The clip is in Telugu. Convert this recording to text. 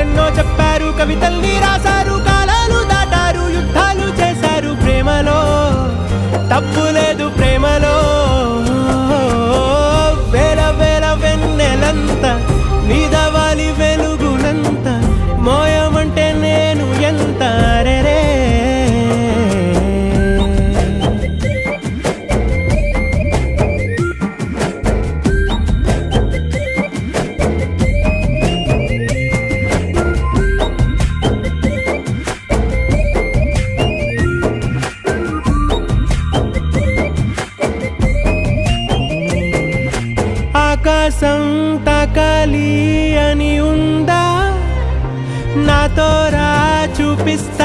కథలెన్నో చెప్పారు, కవితల్ని రాశారు, కాలాలు దాటారు, యుద్ధాలు చేశారు. ప్రేమలో తప్పు లేదు, ప్రేమలో వేల వేల వెన్నెలంత నీదవాలి వెలుగునంత మోయమంటే నేను ఎంత రే. ఆకాశం తాకాలి అని ఉందా, నాతో రా చూపిస్తా.